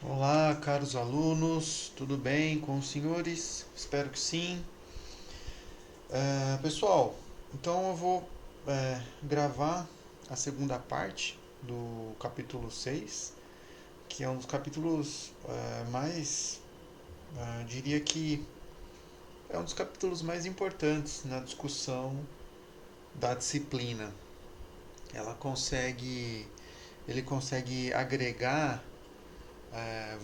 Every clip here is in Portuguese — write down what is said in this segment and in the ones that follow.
Olá, caros alunos, tudo bem com os senhores? Espero que sim. Pessoal, então eu vou gravar a segunda parte do capítulo 6, que é um dos capítulos mais, diria que é um dos capítulos mais importantes na discussão da disciplina. Ela consegue, ele consegue agregar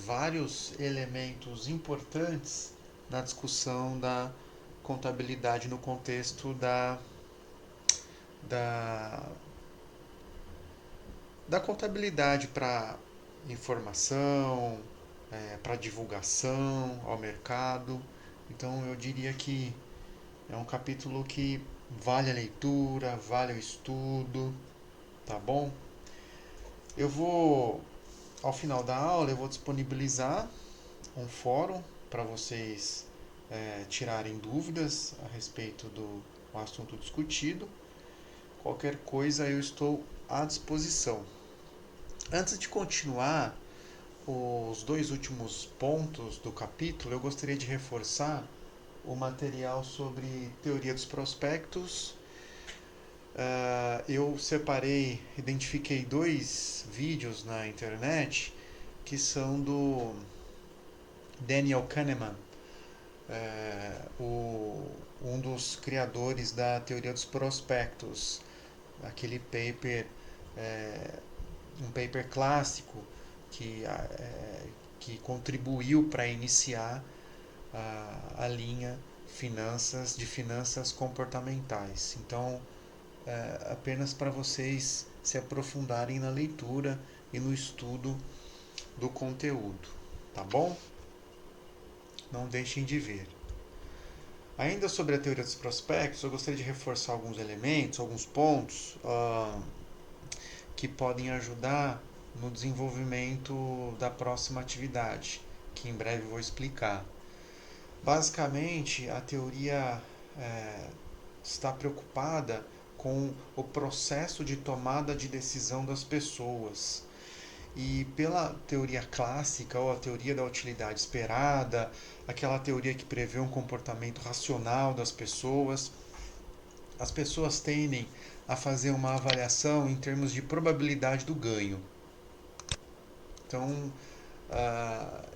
vários elementos importantes na discussão da contabilidade no contexto da, da contabilidade para informação, para divulgação ao mercado. Então eu diria que é um capítulo que vale a leitura, vale o estudo, tá bom? Eu vou, ao final da aula, eu vou disponibilizar um fórum para vocês tirarem dúvidas a respeito do assunto discutido. Qualquer coisa eu estou à disposição. Antes de continuar os dois últimos pontos do capítulo, eu gostaria de reforçar o material sobre teoria dos prospectos. Eu separei, identifiquei dois vídeos na internet que são do Daniel Kahneman, um dos criadores da teoria dos prospectos, aquele paper, é, um paper clássico que contribuiu para iniciar a linha finanças comportamentais. Então, apenas para vocês se aprofundarem na leitura e no estudo do conteúdo, tá bom? Não deixem de ver. Ainda sobre a teoria dos prospectos, eu gostaria de reforçar alguns elementos, alguns pontos que podem ajudar no desenvolvimento da próxima atividade, que em breve vou explicar. Basicamente, a teoria está preocupada com o processo de tomada de decisão das pessoas. E pela teoria clássica, ou a teoria da utilidade esperada, aquela teoria que prevê um comportamento racional das pessoas, as pessoas tendem a fazer uma avaliação em termos de probabilidade do ganho. Então,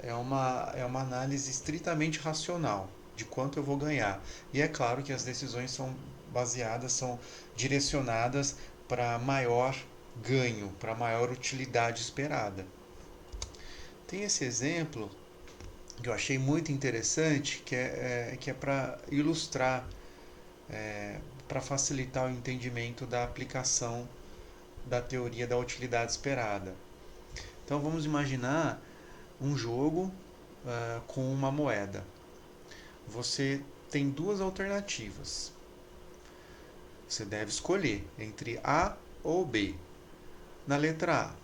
é uma análise estritamente racional de quanto eu vou ganhar. E é claro que as decisões são baseadas, são direcionadas para maior ganho, para maior utilidade esperada. Tem esse exemplo que eu achei muito interessante, que é para ilustrar, para facilitar o entendimento da aplicação da teoria da utilidade esperada. Então vamos imaginar um jogo com uma moeda. Você tem duas alternativas. Você deve escolher entre A ou B. Na letra A,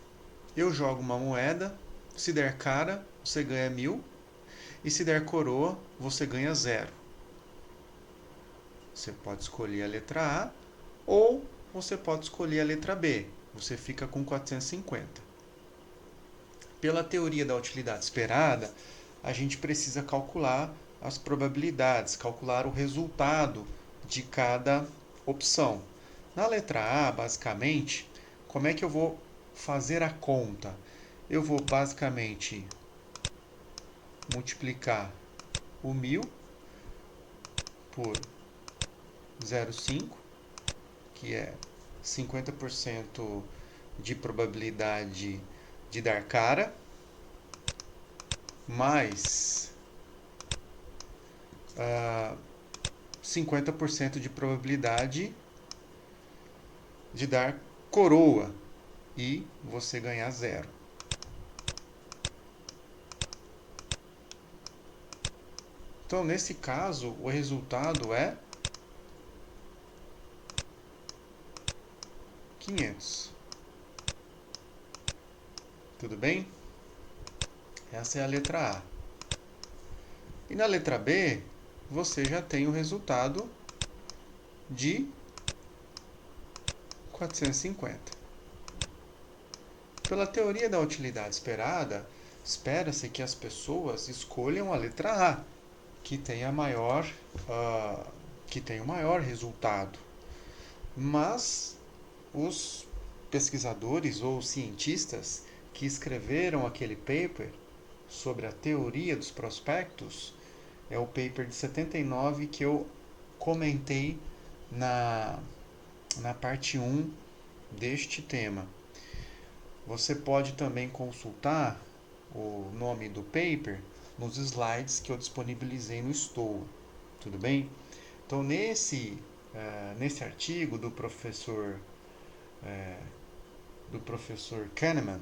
eu jogo uma moeda, se der cara, você ganha 1.000, e se der coroa, você ganha 0. Você pode escolher a letra A ou você pode escolher a letra B. Você fica com 450. Pela teoria da utilidade esperada, a gente precisa calcular as probabilidades, calcular o resultado de cada opção. Na letra A, basicamente, como é que eu vou fazer a conta? Eu vou basicamente multiplicar o 1.000 por 0,5, que é 50% de probabilidade de dar cara, mais 50% de probabilidade de dar coroa e você ganhar 0. Então, nesse caso, o resultado é 500. Tudo bem? Essa é a letra A. E na letra B, você já tem o resultado de 450. Pela teoria da utilidade esperada, espera-se que as pessoas escolham a letra A, que tem a maior, uh, que tem o maior resultado. Mas os pesquisadores ou cientistas que escreveram aquele paper sobre a teoria dos prospectos, é o paper de 79 que eu comentei na, na parte 1 deste tema. Você pode também consultar o nome do paper nos slides que eu disponibilizei no Stoa, tudo bem? Então, nesse artigo do professor Kahneman,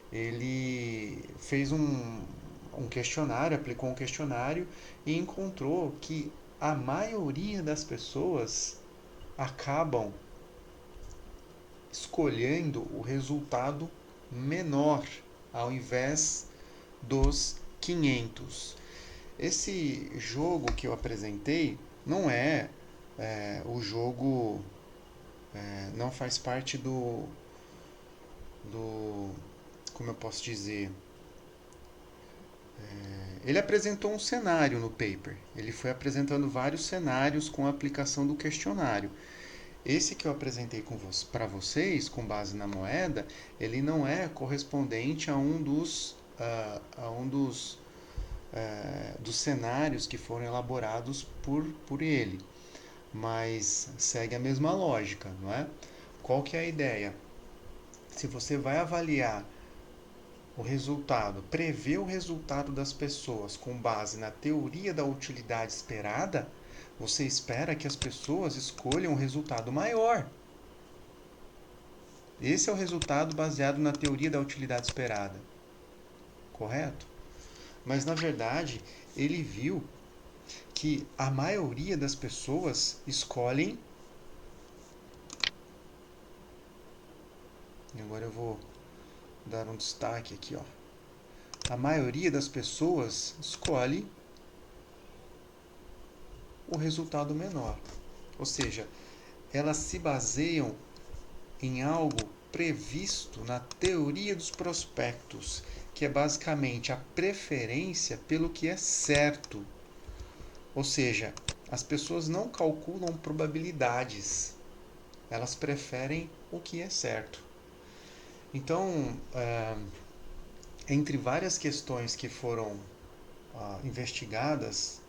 ele fez um questionário, aplicou um questionário e encontrou que a maioria das pessoas acabam escolhendo o resultado menor ao invés dos 500. Esse jogo que eu apresentei não o jogo, não faz parte do como eu posso dizer, ele apresentou um cenário no paper. Ele foi apresentando vários cenários com a aplicação do questionário. Esse que eu apresentei para vocês, com base na moeda, ele não é correspondente a dos cenários que foram elaborados por ele, mas segue a mesma lógica, não é? Qual que é a ideia? Se você vai avaliar o resultado, prever o resultado das pessoas com base na teoria da utilidade esperada, você espera que as pessoas escolham um resultado maior. Esse é o resultado baseado na teoria da utilidade esperada. Correto? Mas na verdade, ele viu que a maioria das pessoas escolhem. E agora eu vou dar um destaque aqui, ó. A maioria das pessoas escolhe o resultado menor. Ou seja, elas se baseiam em algo previsto na teoria dos prospectos, que é basicamente a preferência pelo que é certo. Ou seja, as pessoas não calculam probabilidades, elas preferem o que é certo. Então, entre várias questões que foram investigadas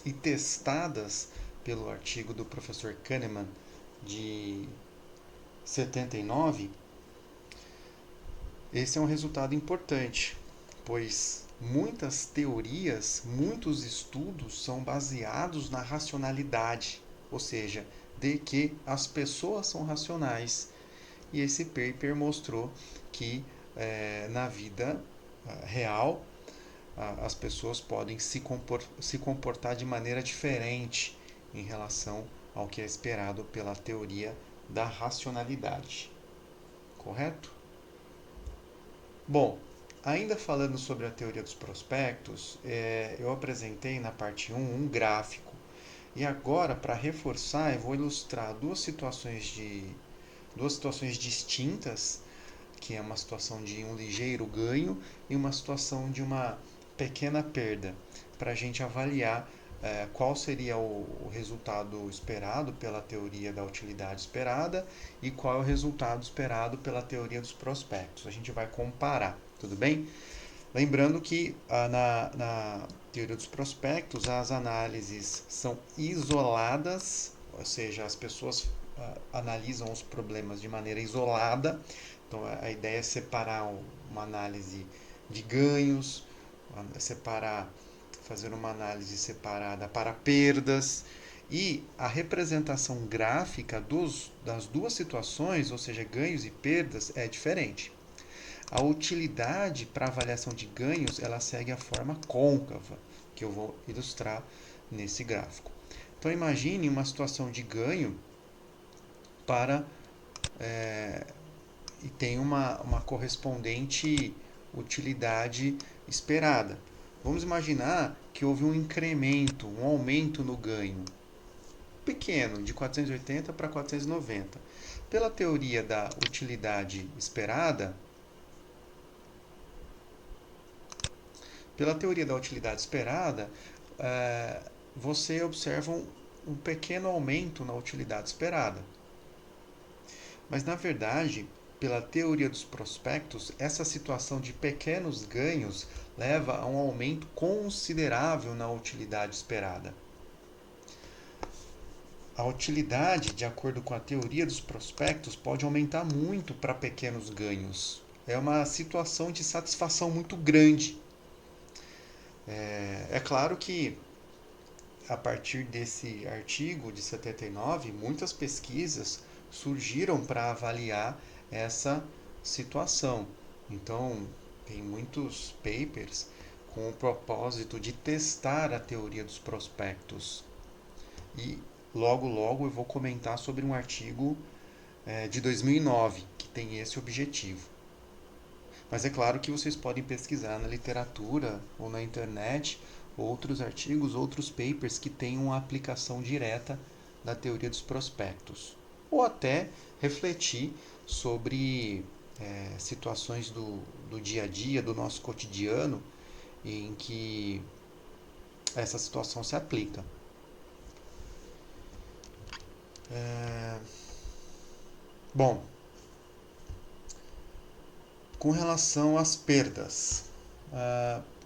e testadas pelo artigo do professor Kahneman de 79, esse é um resultado importante, pois muitas teorias, muitos estudos são baseados na racionalidade, ou seja, de que as pessoas são racionais. E esse paper mostrou que na vida real as pessoas podem se comportar de maneira diferente em relação ao que é esperado pela teoria da racionalidade. Correto? Bom, ainda falando sobre a teoria dos prospectos, eu apresentei na parte 1 um gráfico. E agora, para reforçar, eu vou ilustrar duas situações distintas, que é uma situação de um ligeiro ganho e uma situação de uma pequena perda, para a gente avaliar qual seria o resultado esperado pela teoria da utilidade esperada e qual é o resultado esperado pela teoria dos prospectos. A gente vai comparar, tudo bem? Lembrando que na teoria dos prospectos as análises são isoladas, ou seja, as pessoas analisam os problemas de maneira isolada. Então a ideia é separar uma análise de ganhos, fazer uma análise separada para perdas, e a representação gráfica das duas situações, ou seja, ganhos e perdas, é diferente. A utilidade para avaliação de ganhos, ela segue a forma côncava, que eu vou ilustrar nesse gráfico. Então imagine uma situação de ganho e tem uma correspondente utilidade esperada. Vamos imaginar que houve um incremento, um aumento no ganho pequeno, de 480 para 490. Pela teoria da utilidade esperada, Pela teoria da utilidade esperada, você observa um pequeno aumento na utilidade esperada. Mas, na verdade, pela teoria dos prospectos, essa situação de pequenos ganhos leva a um aumento considerável na utilidade esperada. A utilidade, de acordo com a teoria dos prospectos, pode aumentar muito para pequenos ganhos. É uma situação de satisfação muito grande. É claro que, a partir desse artigo de 79, muitas pesquisas surgiram para avaliar essa situação. Então, tem muitos papers com o propósito de testar a teoria dos prospectos. E logo, logo eu vou comentar sobre um artigo de 2009 que tem esse objetivo. Mas é claro que vocês podem pesquisar na literatura ou na internet outros artigos, outros papers que tenham uma aplicação direta da teoria dos prospectos. Ou até refletir sobre situações do dia a dia, do nosso cotidiano, em que essa situação se aplica. Bom, com relação às perdas.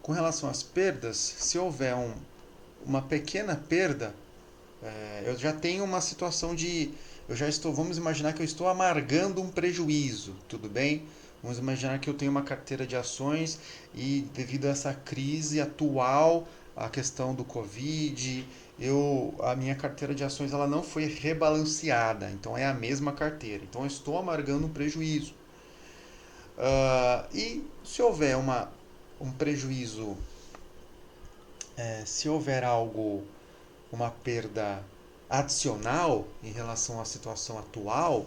Com relação às perdas, se houver uma pequena perda, eu já tenho uma situação de. Eu já estou. Vamos imaginar que eu estou amargando um prejuízo, tudo bem? Vamos imaginar que eu tenho uma carteira de ações e, devido a essa crise atual, a questão do Covid, a minha carteira de ações ela não foi rebalanceada, então é a mesma carteira. Então eu estou amargando um prejuízo. E se houver um prejuízo, se houver uma perda adicional em relação à situação atual,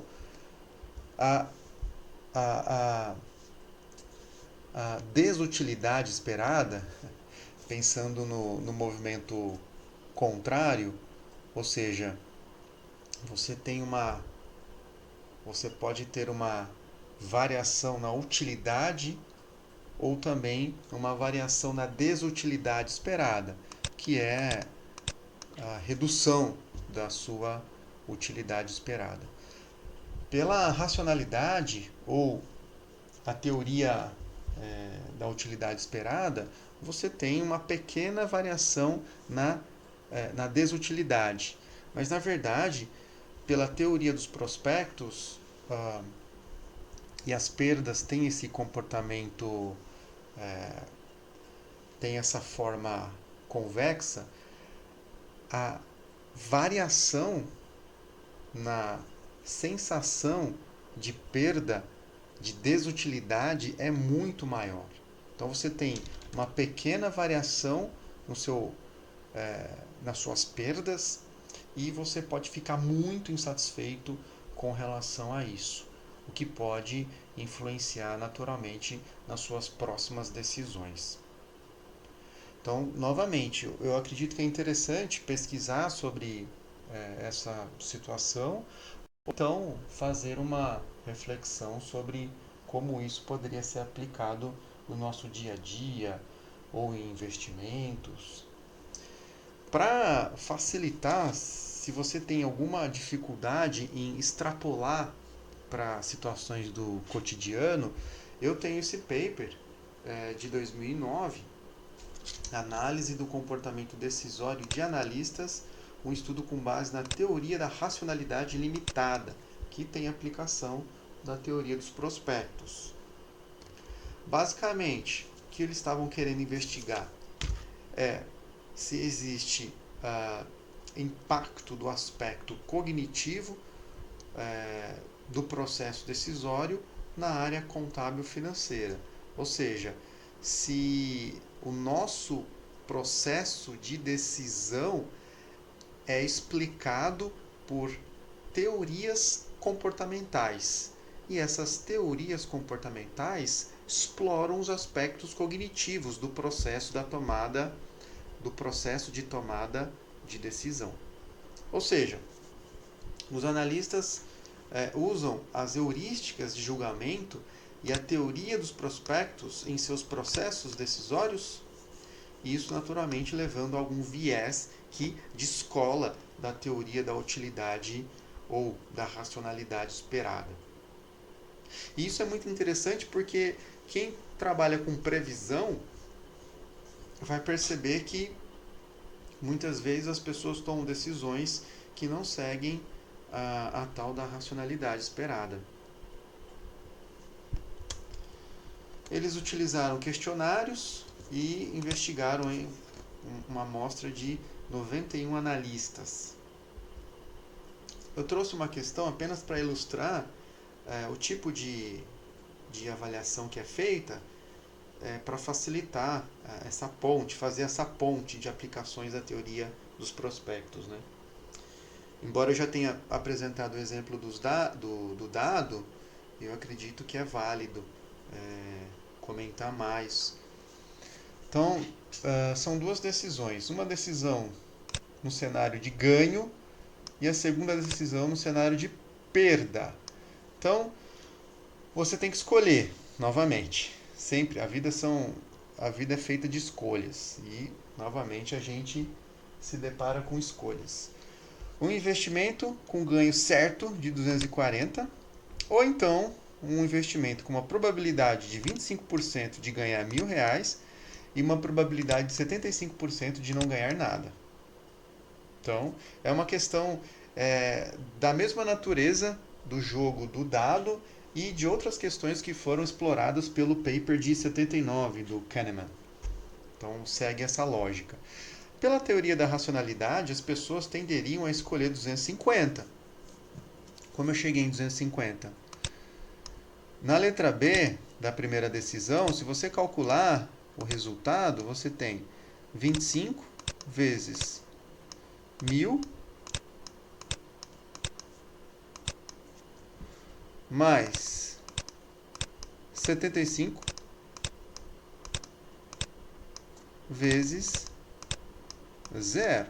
a, a, a, a desutilidade esperada, pensando no movimento contrário, ou seja, você você pode ter uma variação na utilidade ou também uma variação na desutilidade esperada, que é a redução da sua utilidade esperada. Pela racionalidade ou a teoria da utilidade esperada, você tem uma pequena variação na desutilidade. Mas, na verdade, pela teoria dos prospectos, e as perdas têm esse comportamento, tem essa forma convexa, a variação na sensação de perda, de desutilidade é muito maior. Então você tem uma pequena variação nas suas perdas e você pode ficar muito insatisfeito com relação a isso, o que pode influenciar naturalmente nas suas próximas decisões. Então, novamente, eu acredito que é interessante pesquisar sobre essa situação, ou então fazer uma reflexão sobre como isso poderia ser aplicado no nosso dia a dia ou em investimentos. Para facilitar, se você tem alguma dificuldade em extrapolar para situações do cotidiano, eu tenho esse paper de 2009, Análise do comportamento decisório de analistas, um estudo com base na teoria da racionalidade limitada, que tem aplicação da teoria dos prospectos. Basicamente, o que eles estavam querendo investigar é se existe impacto do aspecto cognitivo do processo decisório na área contábil financeira. Ou seja, se o nosso processo de decisão é explicado por teorias comportamentais. E essas teorias comportamentais exploram os aspectos cognitivos do processo de tomada de decisão. Ou seja, os analistas usam as heurísticas de julgamento e a teoria dos prospectos em seus processos decisórios isso naturalmente levando a algum viés que descola da teoria da utilidade ou da racionalidade esperada. E isso é muito interessante porque quem trabalha com previsão vai perceber que muitas vezes as pessoas tomam decisões que não seguem a tal da racionalidade esperada. Eles utilizaram questionários e investigaram uma amostra de 91 analistas. Eu trouxe uma questão apenas para ilustrar o tipo de avaliação que é feita para facilitar essa ponte, fazer essa ponte de aplicações da teoria dos prospectos, né? Embora eu já tenha apresentado o exemplo do dado, eu acredito que é válido comentar mais. Então, são duas decisões. Uma decisão no cenário de ganho e a segunda decisão no cenário de perda. Então, você tem que escolher, novamente. Sempre, a vida é feita de escolhas. E, novamente, a gente se depara com escolhas. Um investimento com ganho certo de 240, ou então um investimento com uma probabilidade de 25% de ganhar R$ 1.000 e uma probabilidade de 75% de não ganhar nada. Então, é uma questão da mesma natureza do jogo do dado e de outras questões que foram exploradas pelo paper de 79 do Kahneman. Então, segue essa lógica. Pela teoria da racionalidade, as pessoas tenderiam a escolher 250. Como eu cheguei em 250? Na letra B da primeira decisão, se você calcular o resultado, você tem 25 vezes 1.000 mais 75 vezes 0.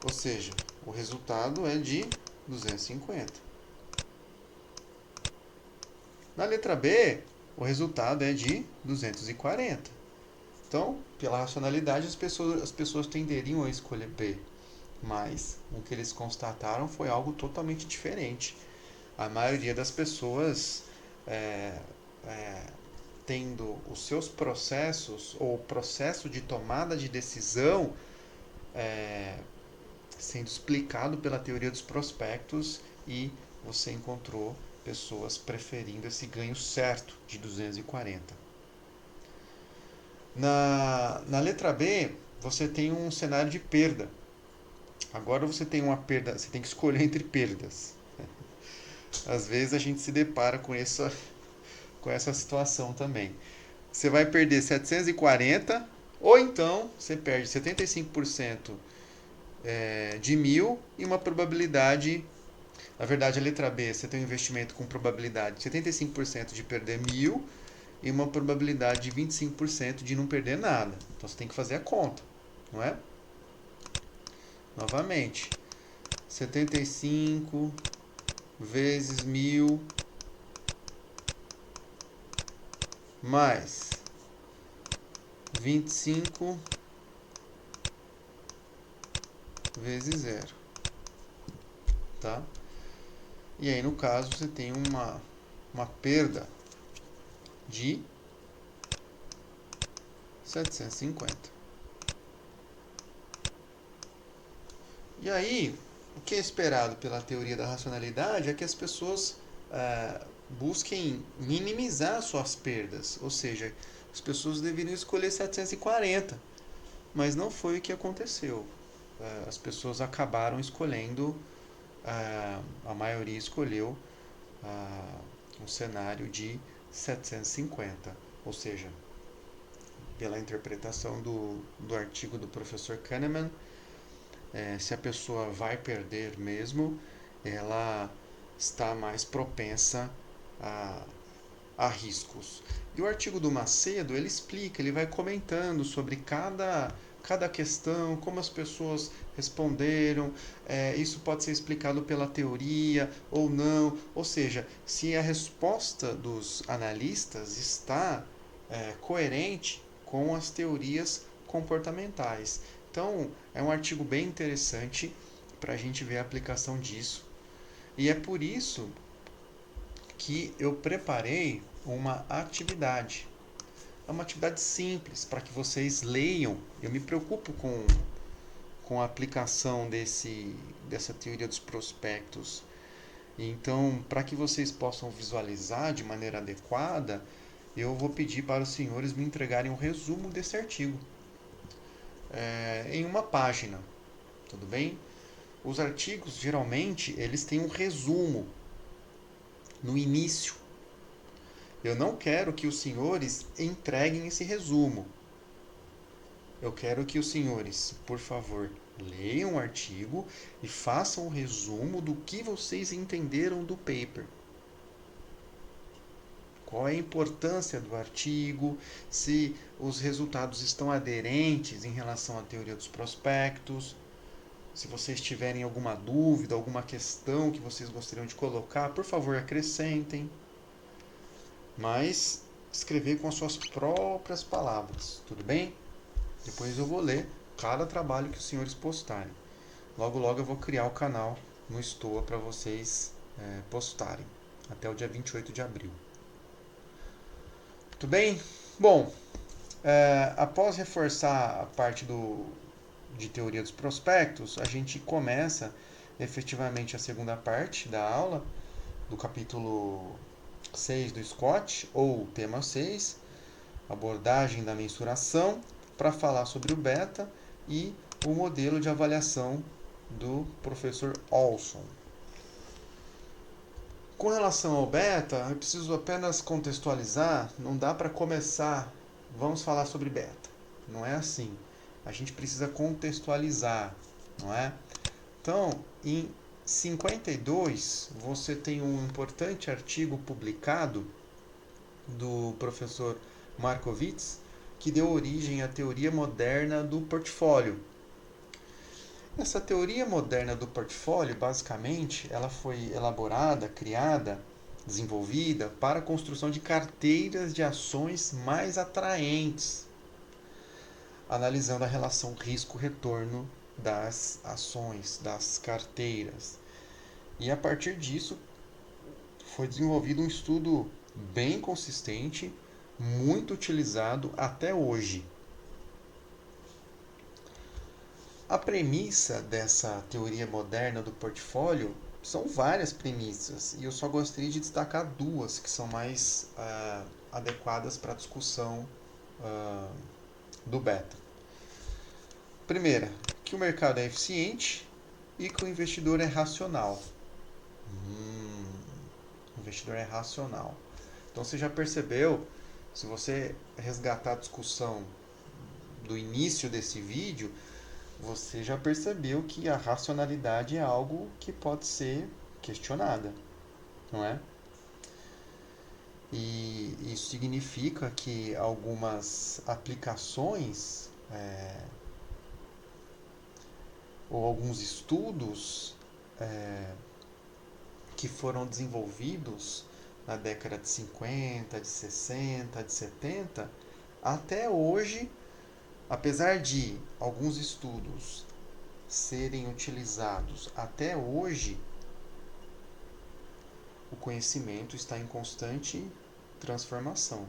Ou seja, o resultado é de 250. Na letra B, o resultado é de 240. Então, pela racionalidade, as pessoas tenderiam a escolher B. Mas o que eles constataram foi algo totalmente diferente. A maioria das pessoas tendo os seus processos ou o processo de tomada de decisão sendo explicado pela teoria dos prospectos, e você encontrou pessoas preferindo esse ganho certo de 240. Na letra B, você tem um cenário de perda. Agora você tem uma perda, você tem que escolher entre perdas. Às vezes a gente se depara com essa situação também. Você vai perder 740, ou então você perde 75% de 1.000 e uma probabilidade. Na verdade, a letra B, você tem um investimento com probabilidade de 75% de perder 1.000 e uma probabilidade de 25% de não perder nada. Então você tem que fazer a conta, não é? Novamente, 75 vezes 1.000 mais 25 vezes 0. Tá? E aí, no caso, você tem uma perda de 750. E aí, o que é esperado pela teoria da racionalidade é que as pessoas busquem minimizar suas perdas. Ou seja, as pessoas deveriam escolher 740. Mas não foi o que aconteceu. As pessoas acabaram escolhendo, a maioria escolheu um cenário de 750. Ou seja, pela interpretação do artigo do professor Kahneman, se a pessoa vai perder mesmo, ela está mais propensa a riscos. E o artigo do Macedo, ele explica, ele vai comentando sobre cada questão, como as pessoas responderam, isso pode ser explicado pela teoria ou não, ou seja, se a resposta dos analistas está coerente com as teorias comportamentais. Então, é um artigo bem interessante para a gente ver a aplicação disso. E é por isso que eu preparei uma atividade. É uma atividade simples para que vocês leiam. Eu me preocupo com a aplicação dessa teoria dos prospectos. Então, para que vocês possam visualizar de maneira adequada, eu vou pedir para os senhores me entregarem um resumo desse artigo em uma página, tudo bem? Os artigos, geralmente, eles têm um resumo no início. Eu não quero que os senhores entreguem esse resumo. Eu quero que os senhores, por favor, leiam o artigo e façam um resumo do que vocês entenderam do paper. Qual é a importância do artigo, se os resultados estão aderentes em relação à teoria dos prospectos. Se vocês tiverem alguma dúvida, alguma questão que vocês gostariam de colocar, por favor, acrescentem. Mas escrever com as suas próprias palavras, tudo bem? Depois eu vou ler cada trabalho que os senhores postarem. Logo, logo eu vou criar o canal no Stoa para vocês postarem, até o dia 28 de abril. Tudo bem? Bom, após reforçar a parte de teoria dos prospectos, a gente começa efetivamente a segunda parte da aula, do capítulo 6 do Scott, ou tema 6, abordagem da mensuração, para falar sobre o beta e o modelo de avaliação do professor Olson. Com relação ao beta, eu preciso apenas contextualizar, não dá para começar, vamos falar sobre beta. Não é assim. A gente precisa contextualizar, não é? Então, em 52, você tem um importante artigo publicado do professor Markowitz, que deu origem à teoria moderna do portfólio. Essa teoria moderna do portfólio, basicamente, ela foi elaborada, criada, desenvolvida para a construção de carteiras de ações mais atraentes, analisando a relação risco-retorno das ações, das carteiras. E a partir disso, foi desenvolvido um estudo bem consistente, muito utilizado até hoje. A premissa dessa teoria moderna do portfólio são várias premissas e eu só gostaria de destacar duas que são mais adequadas para a discussão do beta. Primeira, que o mercado é eficiente e que o investidor é racional. O investidor é racional. Então você já percebeu, se você resgatar a discussão do início desse vídeo, você já percebeu que a racionalidade é algo que pode ser questionada, não é? E isso significa que algumas aplicações ou alguns estudos que foram desenvolvidos na década de 50, de 60, de 70, até hoje, apesar de alguns estudos serem utilizados até hoje, o conhecimento está em constante transformação.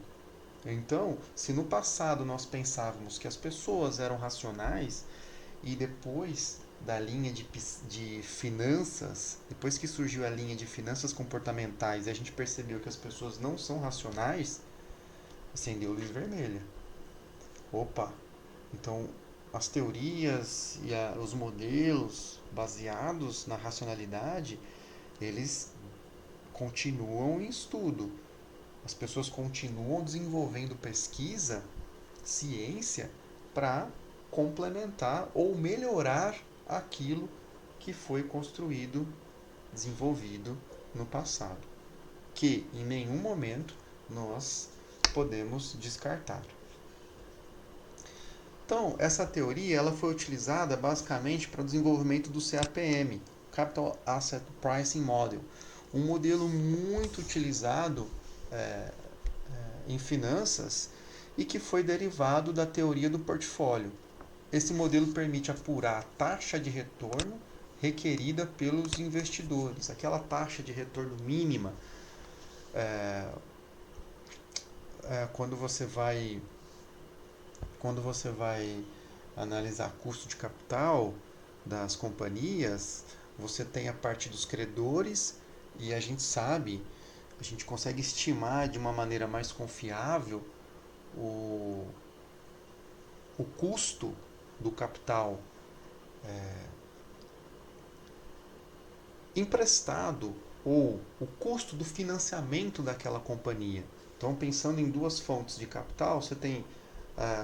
Então, se no passado nós pensávamos que as pessoas eram racionais e depois da linha de finanças, depois que surgiu a linha de finanças comportamentais e a gente percebeu que as pessoas não são racionais, acendeu luz vermelha. Opa! Então, as teorias e os modelos baseados na racionalidade, eles continuam em estudo. As pessoas continuam desenvolvendo pesquisa, ciência, para complementar ou melhorar aquilo que foi construído, desenvolvido no passado, que em nenhum momento nós podemos descartar. Então, essa teoria ela foi utilizada basicamente para o desenvolvimento do CAPM, Capital Asset Pricing Model, um modelo muito utilizado em finanças e que foi derivado da teoria do portfólio. Esse modelo permite apurar a taxa de retorno requerida pelos investidores, aquela taxa de retorno mínima quando você vai analisar custo de capital das companhias, você tem a parte dos credores e a gente consegue estimar de uma maneira mais confiável o, o custo do capital emprestado ou o custo do financiamento daquela companhia. Então, pensando em duas fontes de capital, você tem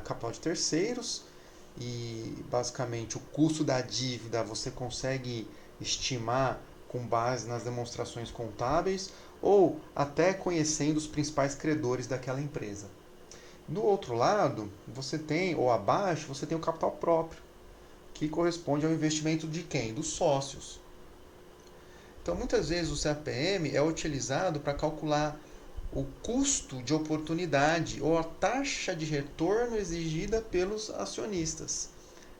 capital de terceiros e basicamente o custo da dívida você consegue estimar com base nas demonstrações contábeis ou até conhecendo os principais credores daquela empresa. Do outro lado, você tem, ou abaixo, você tem o capital próprio, que corresponde ao investimento de quem? Dos sócios. Então, muitas vezes o CAPM é utilizado para calcular o custo de oportunidade ou a taxa de retorno exigida pelos acionistas.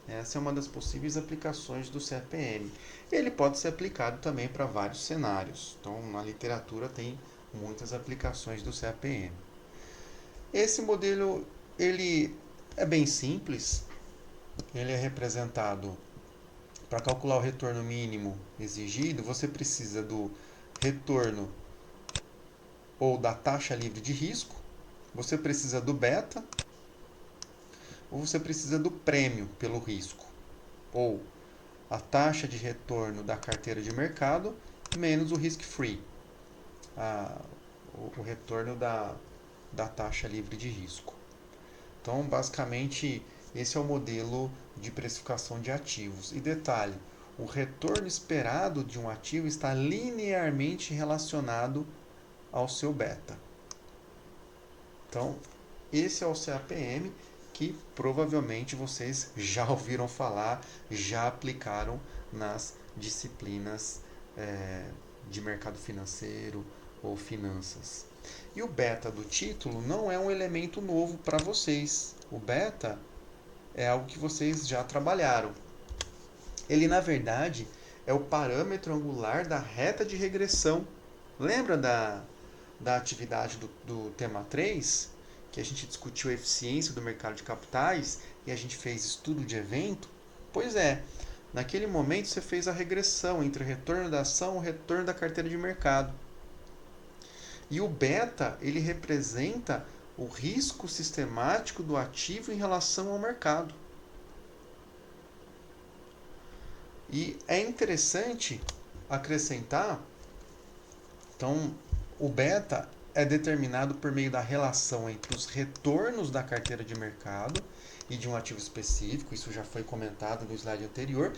Essa é uma das possíveis aplicações do CAPM. Ele pode ser aplicado também para vários cenários. Então, na literatura tem muitas aplicações do CAPM. Esse modelo ele é bem simples. Ele é representado para calcular o retorno mínimo exigido. Você precisa do retorno ou da taxa livre de risco. Você precisa do beta ou você precisa do prêmio pelo risco, ou a taxa de retorno da carteira de mercado menos o risk-free, o retorno da taxa livre de risco. Então, basicamente, esse é o modelo de precificação de ativos. E detalhe, o retorno esperado de um ativo está linearmente relacionado ao seu beta. Então, esse é o CAPM que provavelmente vocês já ouviram falar, já aplicaram nas disciplinas de mercado financeiro ou finanças. E o beta do título não é um elemento novo para vocês. O beta é algo que vocês já trabalharam. Ele, na verdade, é o parâmetro angular da reta de regressão. Lembra da atividade do tema 3, que a gente discutiu a eficiência do mercado de capitais e a gente fez estudo de evento? Pois é, naquele momento você fez a regressão entre o retorno da ação e o retorno da carteira de mercado. E o beta, ele representa o risco sistemático do ativo em relação ao mercado. E é interessante acrescentar, então, o beta é determinado por meio da relação entre os retornos da carteira de mercado e de um ativo específico, isso já foi comentado no slide anterior.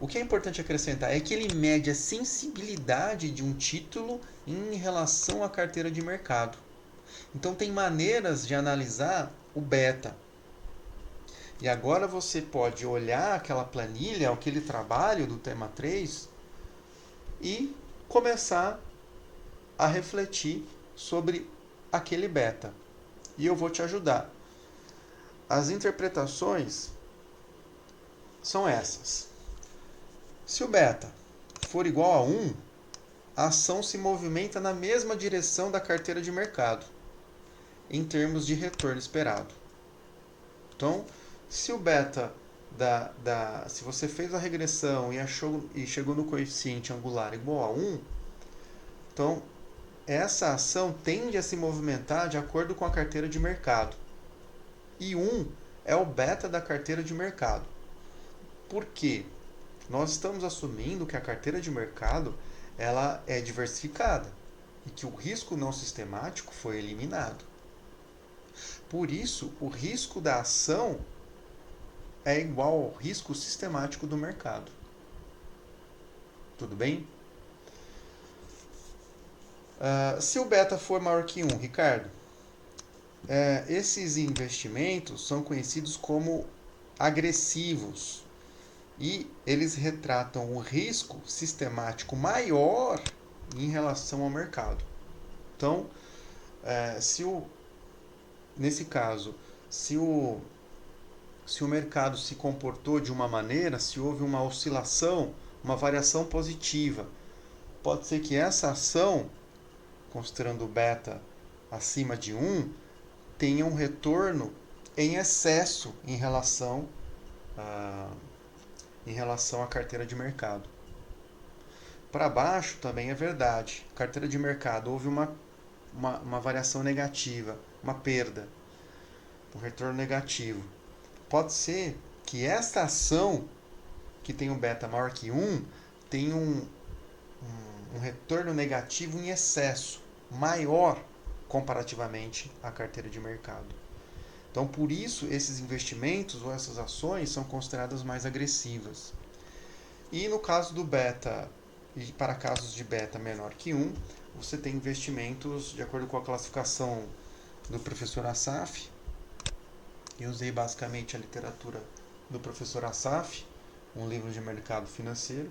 O que é importante acrescentar é que ele mede a sensibilidade de um título em relação à carteira de mercado. Então tem maneiras de analisar o beta. E agora você pode olhar aquela planilha, aquele trabalho do tema 3 e começar a refletir sobre aquele beta. E eu vou te ajudar. As interpretações são essas. Se o beta for igual a 1, a ação se movimenta na mesma direção da carteira de mercado, em termos de retorno esperado. Então, se o beta se você fez a regressão e chegou no coeficiente angular igual a 1, então essa ação tende a se movimentar de acordo com a carteira de mercado. E 1 é o beta da carteira de mercado. Por quê? Nós estamos assumindo que a carteira de mercado ela é diversificada e que o risco não sistemático foi eliminado. Por isso, o risco da ação é igual ao risco sistemático do mercado. Tudo bem? Se o beta for maior que 1, Ricardo, esses investimentos são conhecidos como agressivos e eles retratam o risco sistemático maior em relação ao mercado. Então, nesse caso, Se o mercado se comportou de uma maneira, se houve uma oscilação, uma variação positiva, pode ser que essa ação, considerando o beta acima de 1, tenha um retorno em excesso a, em relação à carteira de mercado. Para baixo também é verdade. Carteira de mercado, houve uma variação negativa, uma perda, um retorno negativo. Pode ser que esta ação, que tem um beta maior que 1, tenha um retorno negativo em excesso, maior comparativamente à carteira de mercado. Então, por isso, esses investimentos ou essas ações são consideradas mais agressivas. E no caso do beta, e para casos de beta menor que 1, você tem investimentos de acordo com a classificação do professor Assaf. Eu usei basicamente a literatura do professor Assaf, um livro de mercado financeiro.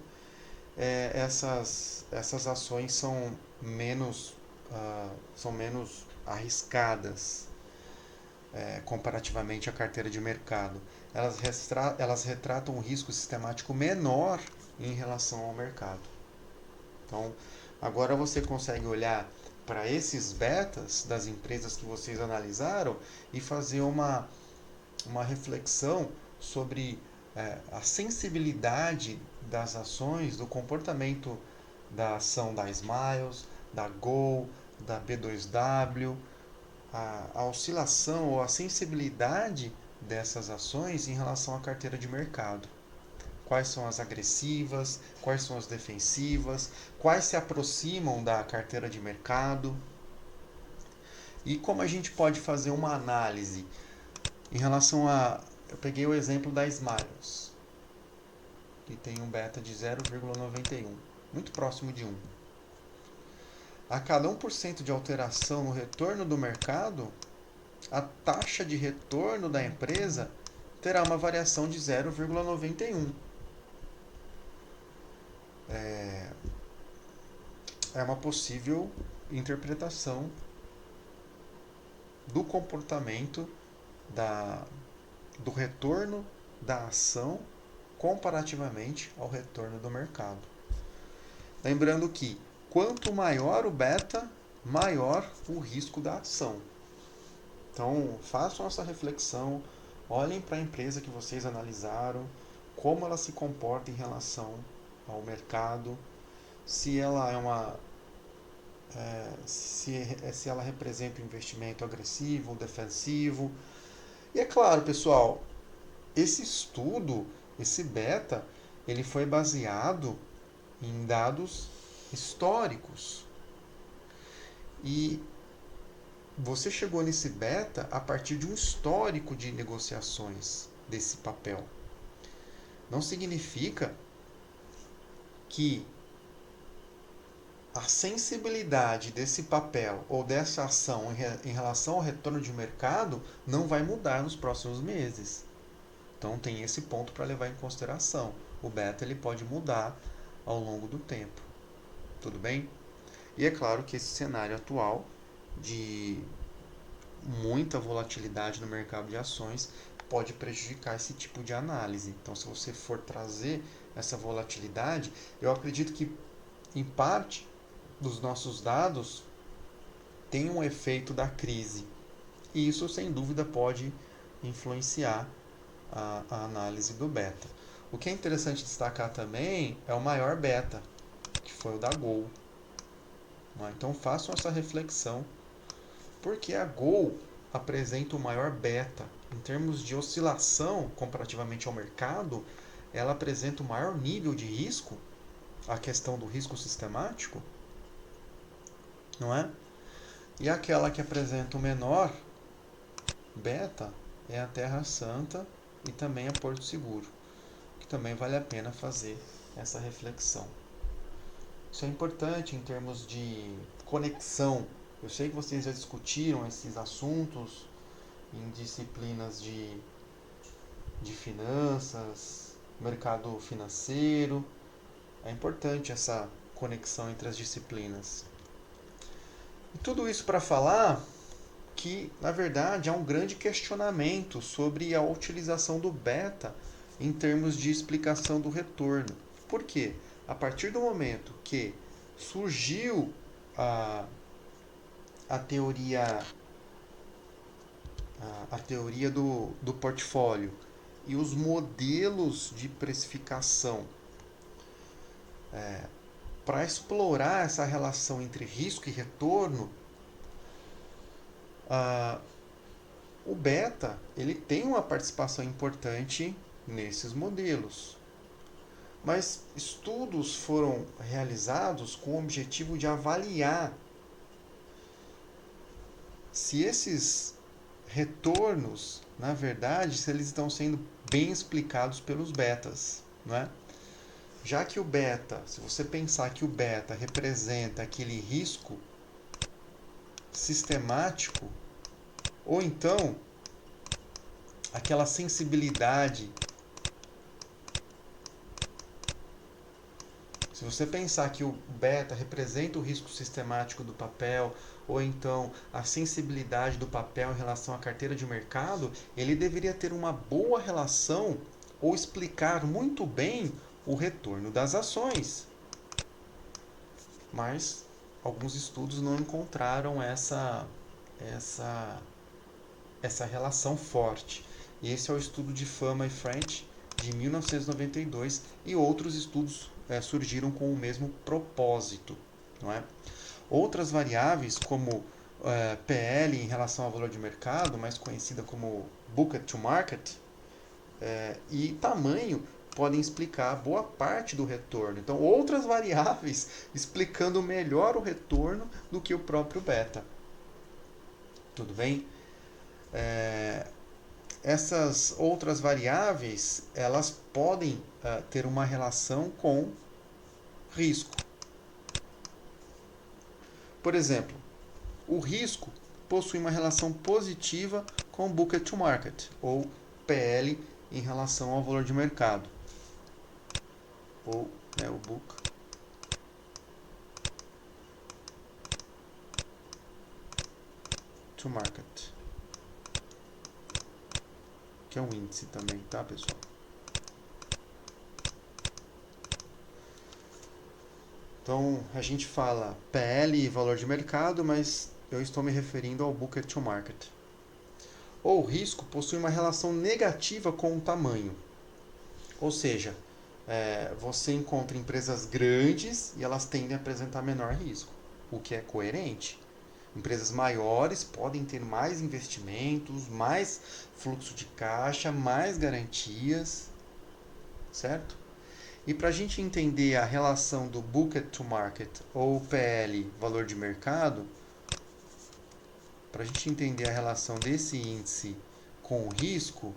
Essas ações são menos arriscadas comparativamente à carteira de mercado. Elas retratam um risco sistemático menor em relação ao mercado. Então, agora você consegue olhar para esses betas das empresas que vocês analisaram e fazer uma reflexão sobre a sensibilidade das ações, do comportamento da ação da Smiles, da Gol, da B2W, a oscilação ou a sensibilidade dessas ações em relação à carteira de mercado. Quais são as agressivas, quais são as defensivas, quais se aproximam da carteira de mercado. E como a gente pode fazer uma análise em relação a... Eu peguei o exemplo da Smiles, que tem um beta de 0,91, muito próximo de 1. A cada 1% de alteração no retorno do mercado, a taxa de retorno da empresa terá uma variação de 0,91. É uma possível interpretação do comportamento do retorno da ação comparativamente ao retorno do mercado. Lembrando que quanto maior o beta, maior o risco da ação. Então, façam essa reflexão, olhem para a empresa que vocês analisaram, como ela se comporta em relação ao mercado, se ela se ela representa um investimento agressivo ou defensivo. E é claro, pessoal, esse estudo, esse beta, ele foi baseado em dados históricos. E você chegou nesse beta a partir de um histórico de negociações desse papel. Não significa que a sensibilidade desse papel ou dessa ação em relação ao retorno de mercado não vai mudar nos próximos meses. Então tem esse ponto para levar em consideração. O beta ele pode mudar ao longo do tempo. Tudo bem? E é claro que esse cenário atual de muita volatilidade no mercado de ações pode prejudicar esse tipo de análise. Então, se você for trazer essa volatilidade, eu acredito que, em parte, dos nossos dados tem um efeito da crise. E isso, sem dúvida, pode influenciar a análise do beta. O que é interessante destacar também é o maior beta, que foi o da Gol. Então façam essa reflexão, porque a Gol apresenta o maior beta. Em termos de oscilação comparativamente ao mercado, ela apresenta o maior nível de risco, a questão do risco sistemático, não é? E aquela que apresenta o menor beta é a Terra Santa e também a Porto Seguro, que também vale a pena fazer essa reflexão. Isso é importante em termos de conexão. Eu sei que vocês já discutiram esses assuntos em disciplinas de finanças, mercado financeiro. É importante essa conexão entre as disciplinas. E tudo isso para falar que, na verdade, há um grande questionamento sobre a utilização do beta em termos de explicação do retorno. Por quê? A partir do momento que surgiu a, a teoria a teoria do portfólio e os modelos de precificação para explorar essa relação entre risco e retorno, o beta ele tem uma participação importante nesses modelos. Mas estudos foram realizados com o objetivo de avaliar se esses retornos, na verdade, se eles estão sendo bem explicados pelos betas, não é? Já que o beta, se você pensar que o beta representa aquele risco sistemático, ou então aquela sensibilidade. Se você pensar que o beta representa o risco sistemático do papel, ou então a sensibilidade do papel em relação à carteira de mercado, ele deveria ter uma boa relação ou explicar muito bem o retorno das ações. Mas alguns estudos não encontraram essa relação forte. E esse é o estudo de Fama e French de 1992 e outros estudos surgiram com o mesmo propósito, não é? Outras variáveis como PL em relação ao valor de mercado, mais conhecida como Bucket to Market, e tamanho podem explicar boa parte do retorno. Então, outras variáveis explicando melhor o retorno do que o próprio beta. Tudo bem? Essas outras variáveis elas podem ter uma relação com risco. Por exemplo, o risco possui uma relação positiva com o Bucket to Market, ou PL em relação ao valor de mercado, ou o Book to Market, que é um índice também, tá, pessoal? Então, a gente fala PL e valor de mercado, mas eu estou me referindo ao Bucket to Market. Ou o risco possui uma relação negativa com o tamanho. Ou seja, você encontra empresas grandes e elas tendem a apresentar menor risco, o que é coerente. Empresas maiores podem ter mais investimentos, mais fluxo de caixa, mais garantias, certo? E para a gente entender a relação do Bucket to Market ou PL, valor de mercado, para a gente entender a relação desse índice com o risco,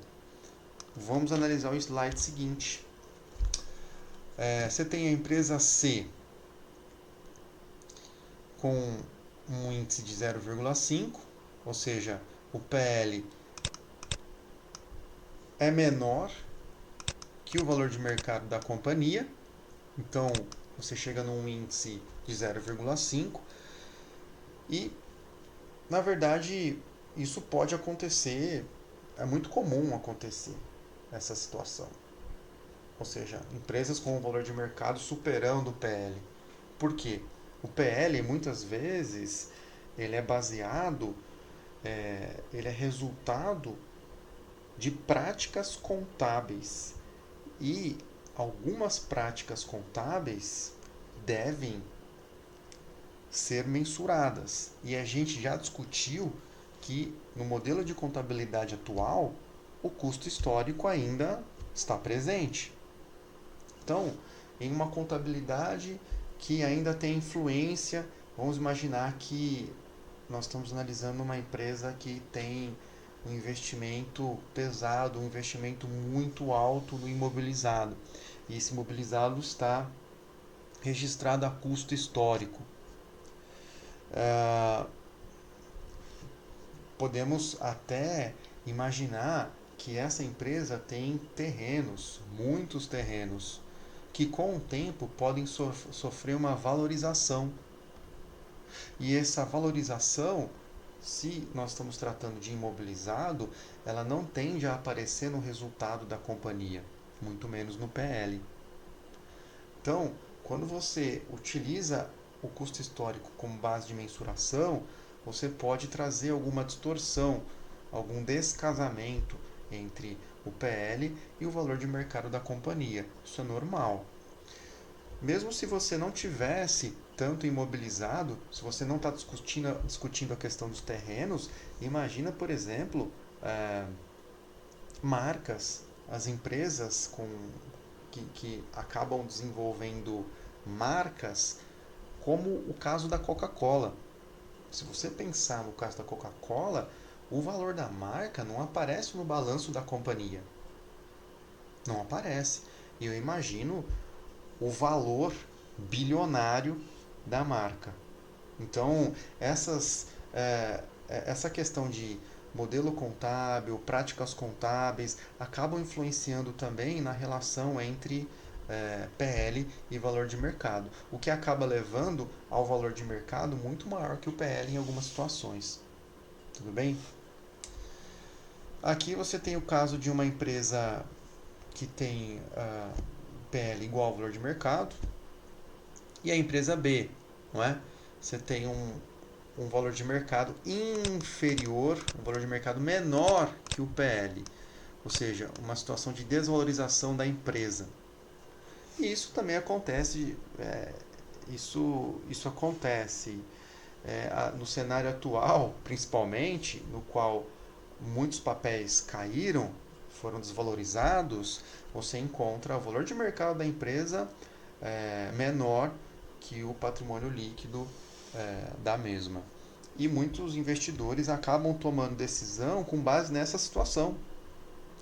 vamos analisar o slide seguinte. Você tem a empresa C com um índice de 0,5, ou seja, o PL é menor que o valor de mercado da companhia. Então, você chega num índice de 0,5 e, na verdade, isso pode acontecer, é muito comum acontecer essa situação. Ou seja, empresas com o valor de mercado superando o PL. Por quê? O PL, muitas vezes, ele é baseado, ele é resultado de práticas contábeis. E algumas práticas contábeis devem ser mensuradas. E a gente já discutiu que no modelo de contabilidade atual, o custo histórico ainda está presente. Então, em uma contabilidade que ainda tem influência, vamos imaginar que nós estamos analisando uma empresa que tem um investimento pesado, um investimento muito alto no imobilizado. E esse imobilizado está registrado a custo histórico. Podemos até imaginar que essa empresa tem terrenos, muitos terrenos, que com o tempo podem sofrer uma valorização. E essa valorização se nós estamos tratando de imobilizado, ela não tende a aparecer no resultado da companhia, muito menos no PL. Então, quando você utiliza o custo histórico como base de mensuração, você pode trazer alguma distorção, algum descasamento entre o PL e o valor de mercado da companhia. Isso é normal. Mesmo se você não tivesse tanto imobilizado, se você não está discutindo a questão dos terrenos, imagina, por exemplo, marcas, as empresas que acabam desenvolvendo marcas, como o caso da Coca-Cola. Se você pensar no caso da Coca-Cola, o valor da marca não aparece no balanço da companhia. Não aparece. E eu imagino o valor bilionário da marca. Então, essa questão de modelo contábil, práticas contábeis, acabam influenciando também na relação entre PL e valor de mercado, o que acaba levando ao valor de mercado muito maior que o PL em algumas situações. Tudo bem? Aqui você tem o caso de uma empresa que tem PL igual ao valor de mercado e a empresa B, não é? Você tem um valor de mercado inferior, um valor de mercado menor que o PL, ou seja, uma situação de desvalorização da empresa. E isso também acontece, isso acontece no cenário atual, principalmente, no qual muitos papéis caíram, foram desvalorizados, você encontra o valor de mercado da empresa menor que o patrimônio líquido da mesma. E muitos investidores acabam tomando decisão com base nessa situação.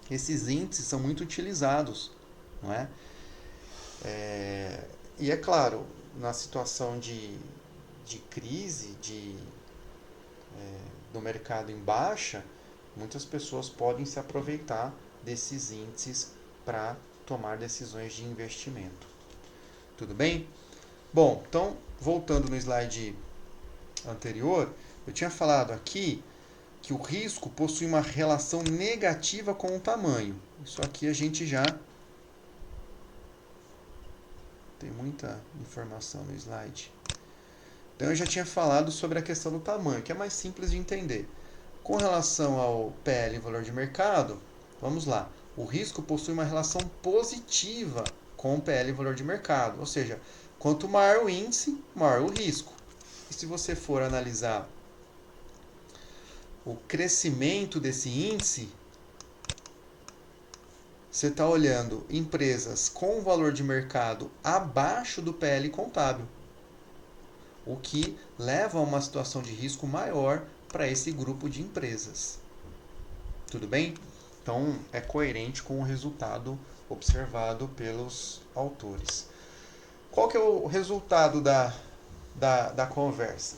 Esses índices são muito utilizados, não é? E é claro, na situação de crise, do mercado em baixa, muitas pessoas podem se aproveitar desses índices para tomar decisões de investimento. Tudo bem? Bom, então, voltando no slide anterior, eu tinha falado aqui que o risco possui uma relação negativa com o tamanho. Isso aqui a gente já tem muita informação no slide. Então eu já tinha falado sobre a questão do tamanho, que é mais simples de entender. Com relação ao PL, valor de mercado, vamos lá. O risco possui uma relação positiva com o PL, valor de mercado. Ou seja, quanto maior o índice, maior o risco. E se você for analisar o crescimento desse índice, você está olhando empresas com valor de mercado abaixo do PL contábil, o que leva a uma situação de risco maior para esse grupo de empresas. Tudo bem? Então, é coerente com o resultado observado pelos autores. Qual que é o resultado da conversa?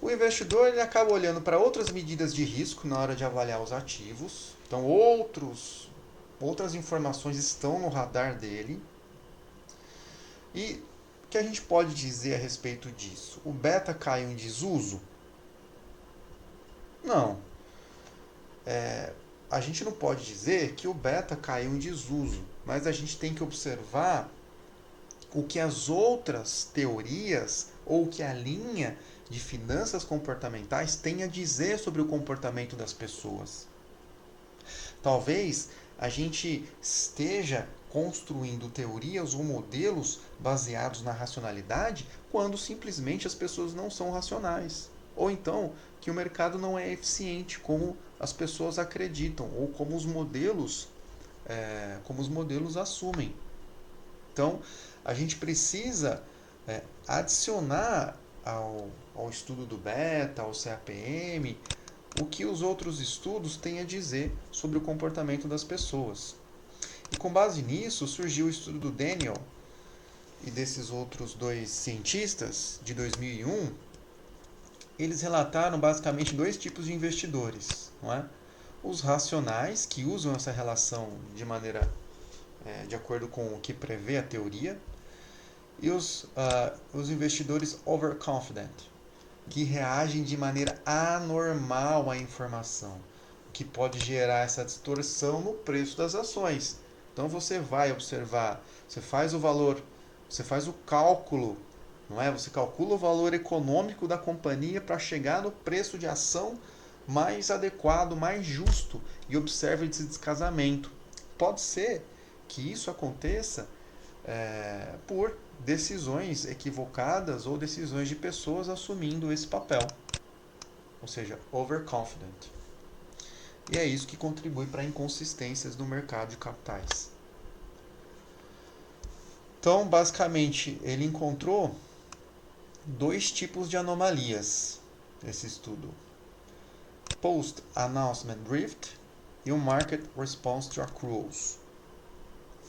O investidor ele acaba olhando para outras medidas de risco na hora de avaliar os ativos. Então, outras informações estão no radar dele. E o que a gente pode dizer a respeito disso? O beta caiu em desuso? Não. A gente não pode dizer que o beta caiu em desuso, mas a gente tem que observar o que as outras teorias ou que a linha de finanças comportamentais tem a dizer sobre o comportamento das pessoas. Talvez a gente esteja construindo teorias ou modelos baseados na racionalidade quando simplesmente as pessoas não são racionais. Ou então que o mercado não é eficiente como as pessoas acreditam ou como os modelos assumem. Então a gente precisa adicionar ao estudo do beta, ao CAPM, o que os outros estudos têm a dizer sobre o comportamento das pessoas. E com base nisso surgiu o estudo do Daniel e desses outros dois cientistas de 2001. Eles relataram basicamente dois tipos de investidores, não é? Os racionais, que usam essa relação de maneira de acordo com o que prevê a teoria, e os investidores overconfident, que reagem de maneira anormal à informação, o que pode gerar essa distorção no preço das ações. Então você vai observar, você faz o valor, você faz o cálculo, não é? Você calcula o valor econômico da companhia para chegar no preço de ação mais adequado, mais justo, e observa esse descasamento. Pode ser que isso aconteça por decisões equivocadas ou decisões de pessoas assumindo esse papel, ou seja, overconfident. E é isso que contribui para inconsistências no mercado de capitais. Então, basicamente, ele encontrou dois tipos de anomalias nesse estudo: Post-Announcement Drift e o Market Response to Accruals.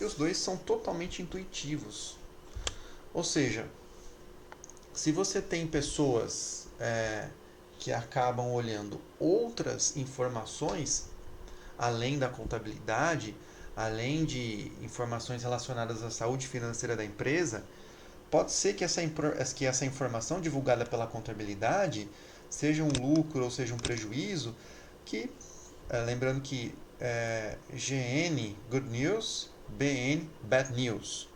E os dois são totalmente intuitivos. Ou seja, se você tem pessoas que acabam olhando outras informações, além da contabilidade, além de informações relacionadas à saúde financeira da empresa, pode ser que essa informação divulgada pela contabilidade seja um lucro ou seja um prejuízo, que, lembrando que GN, Good News, BN, Bad News.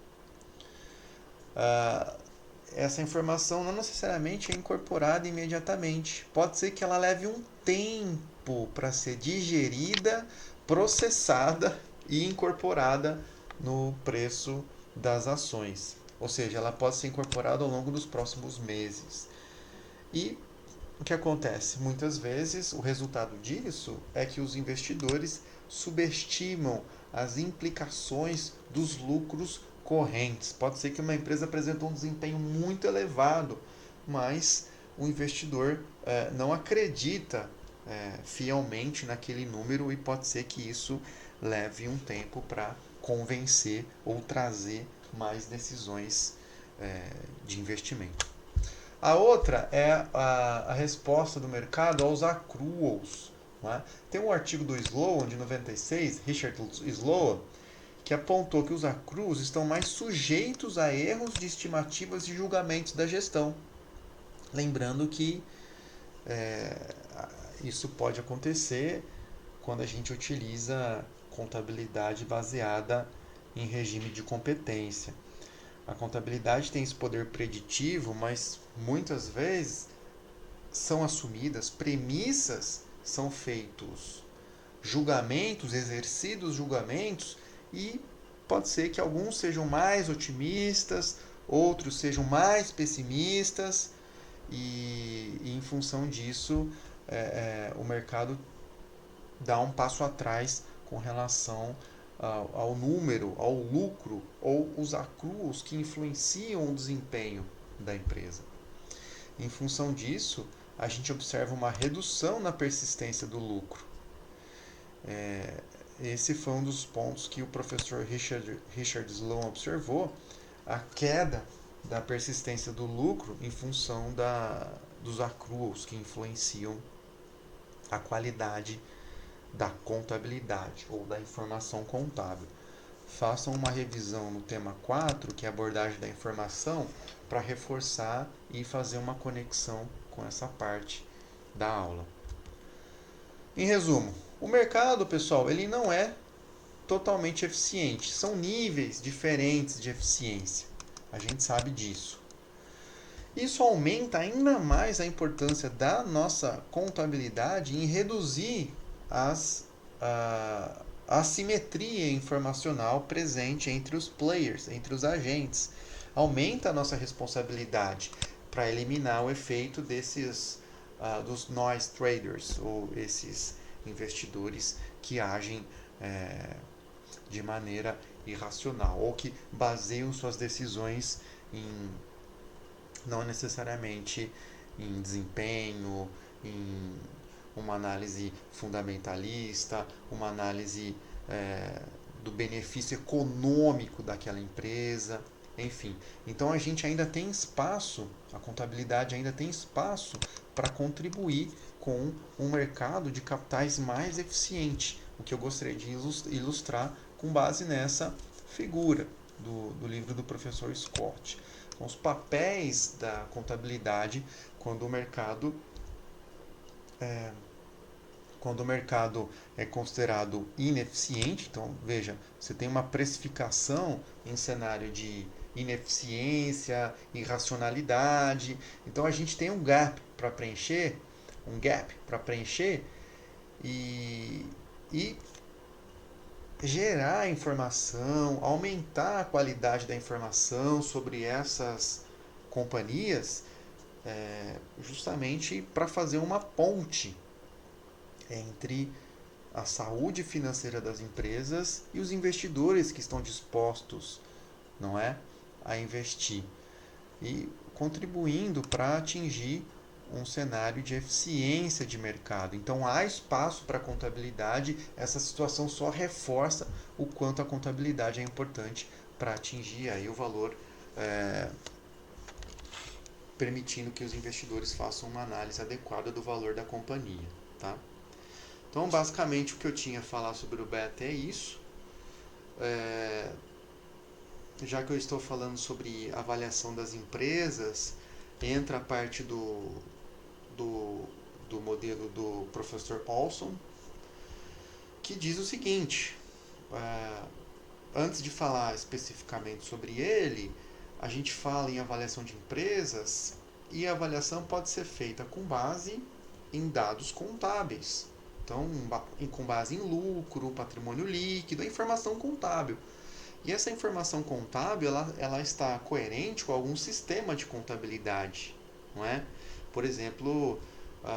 Essa informação não necessariamente é incorporada imediatamente. Pode ser que ela leve um tempo para ser digerida, processada e incorporada no preço das ações. Ou seja, ela pode ser incorporada ao longo dos próximos meses. E o que acontece? Muitas vezes o resultado disso é que os investidores subestimam as implicações dos lucros correntes. Pode ser que uma empresa apresente um desempenho muito elevado, mas o investidor não acredita fielmente naquele número, e pode ser que isso leve um tempo para convencer ou trazer mais decisões de investimento. A outra é a resposta do mercado aos accruals. Não é? Tem um artigo do Sloan, de 96, Richard Sloan, que apontou que os accruals estão mais sujeitos a erros de estimativas e julgamentos da gestão. Lembrando que isso pode acontecer quando a gente utiliza contabilidade baseada em regime de competência. A contabilidade tem esse poder preditivo, mas muitas vezes são assumidas premissas, são feitos julgamentos, exercidos julgamentos, e pode ser que alguns sejam mais otimistas, outros sejam mais pessimistas, e em função disso o mercado dá um passo atrás com relação ao número, ao lucro ou os accruals que influenciam o desempenho da empresa. Em função disso, a gente observa uma redução na persistência do lucro. Esse foi um dos pontos que o professor Richard Sloan observou, a queda da persistência do lucro em função dos accruals que influenciam a qualidade da contabilidade ou da informação contábil. Façam uma revisão no tema 4, que é a abordagem da informação, para reforçar e fazer uma conexão com essa parte da aula. Em resumo, o mercado, pessoal, ele não é totalmente eficiente. São níveis diferentes de eficiência. A gente sabe disso. Isso aumenta ainda mais a importância da nossa contabilidade em reduzir a assimetria informacional presente entre os players, entre os agentes. Aumenta a nossa responsabilidade para eliminar o efeito dos noise traders, ou esses investidores que agem de maneira irracional, ou que baseiam suas decisões não necessariamente em desempenho, em uma análise fundamentalista, uma análise do benefício econômico daquela empresa, enfim. Então a gente ainda tem espaço, a contabilidade ainda tem espaço para contribuir com um mercado de capitais mais eficiente, o que eu gostaria de ilustrar com base nessa figura do livro do professor Scott. Então, os papéis da contabilidade quando o mercado quando o mercado é considerado ineficiente. Então, veja, você tem uma precificação em cenário de ineficiência, irracionalidade. Então, a gente tem um gap para preencher e, e gerar informação, aumentar a qualidade da informação sobre essas companhias, justamente para fazer uma ponte entre a saúde financeira das empresas e os investidores que estão dispostos, não é, a investir e contribuindo para atingir um cenário de eficiência de mercado. Então há espaço para a contabilidade. Essa situação só reforça o quanto a contabilidade é importante para atingir aí o valor, permitindo que os investidores façam uma análise adequada do valor da companhia, tá? Então, basicamente, o que eu tinha a falar sobre o beta é isso. Já que eu estou falando sobre avaliação das empresas, entra a parte do modelo do professor Olson, que diz o seguinte: antes de falar especificamente sobre ele, a gente fala em avaliação de empresas, e a avaliação pode ser feita com base em dados contábeis. Então, com base em lucro, patrimônio líquido, a informação contábil. E essa informação contábil, ela está coerente com algum sistema de contabilidade, não é? Por exemplo,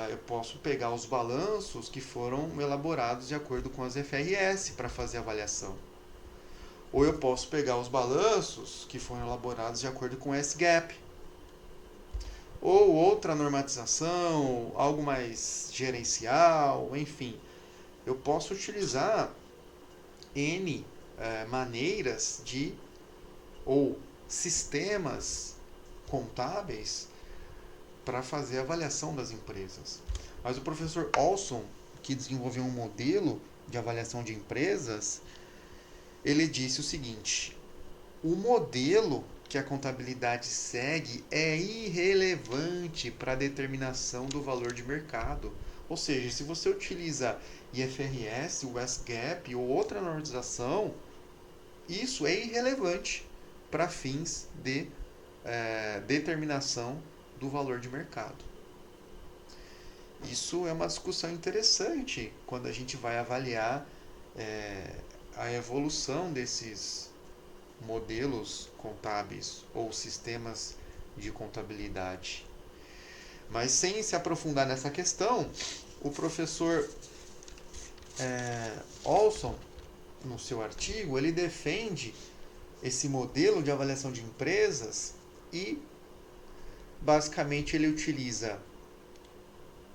eu posso pegar os balanços que foram elaborados de acordo com as FRS para fazer a avaliação. Ou eu posso pegar os balanços que foram elaborados de acordo com o SGAP. Ou outra normatização, algo mais gerencial, enfim. Eu posso utilizar N maneiras de ou sistemas contábeis para fazer a avaliação das empresas. Mas o professor Olson, que desenvolveu um modelo de avaliação de empresas, ele disse o seguinte: o modelo que a contabilidade segue é irrelevante para a determinação do valor de mercado. Ou seja, se você utiliza IFRS, o SGAP ou outra normatização, isso é irrelevante para fins de determinação do valor de mercado. Isso é uma discussão interessante quando a gente vai avaliar a evolução desses modelos contábeis ou sistemas de contabilidade. Mas sem se aprofundar nessa questão, o professor Olson, no seu artigo, ele defende esse modelo de avaliação de empresas e basicamente ele utiliza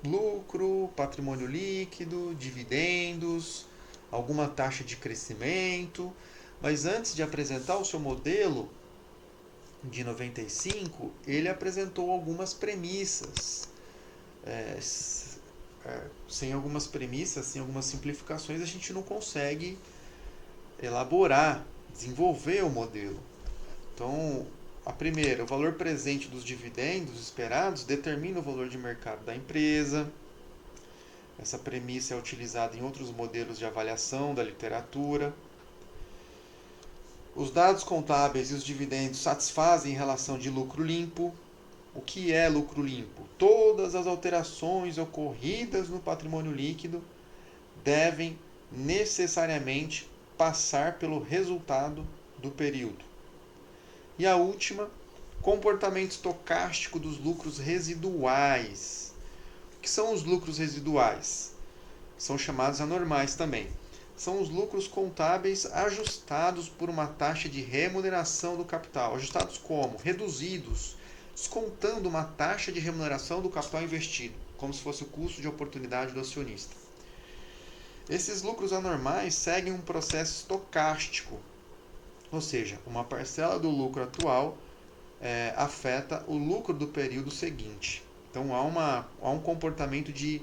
lucro, patrimônio líquido, dividendos, alguma taxa de crescimento. Mas antes de apresentar o seu modelo de 95, ele apresentou algumas premissas. Sem algumas premissas, sem algumas simplificações, a gente não consegue elaborar, desenvolver o modelo. Então, a primeira, o valor presente dos dividendos esperados determina o valor de mercado da empresa. Essa premissa é utilizada em outros modelos de avaliação da literatura. Os dados contábeis e os dividendos satisfazem relação de lucro limpo. O que é lucro limpo? Todas as alterações ocorridas no patrimônio líquido devem necessariamente passar pelo resultado do período. E a última, comportamento estocástico dos lucros residuais. O que são os lucros residuais? São chamados anormais também. São os lucros contábeis ajustados por uma taxa de remuneração do capital. Ajustados como? Reduzidos, descontando uma taxa de remuneração do capital investido, como se fosse o custo de oportunidade do acionista. Esses lucros anormais seguem um processo estocástico, ou seja, uma parcela do lucro atual afeta o lucro do período seguinte. Então há um comportamento de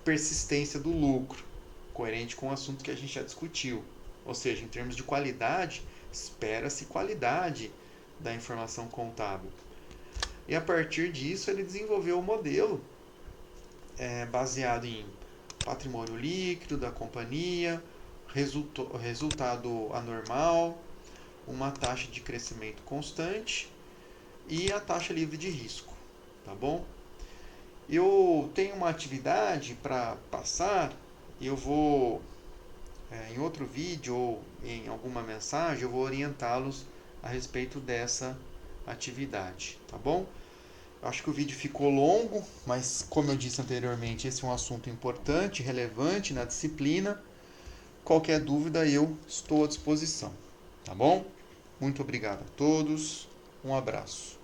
persistência do lucro, coerente com o assunto que a gente já discutiu. Ou seja, em termos de qualidade, espera-se qualidade da informação contábil. E a partir disso ele desenvolveu o modelo baseado em patrimônio líquido da companhia, resultado anormal, uma taxa de crescimento constante e a taxa livre de risco, tá bom? Eu tenho uma atividade para passar e eu vou, em outro vídeo ou em alguma mensagem, eu vou orientá-los a respeito dessa atividade, tá bom? Acho que o vídeo ficou longo, mas como eu disse anteriormente, esse é um assunto importante, relevante na disciplina. Qualquer dúvida eu estou à disposição, tá bom? Muito obrigado a todos, um abraço.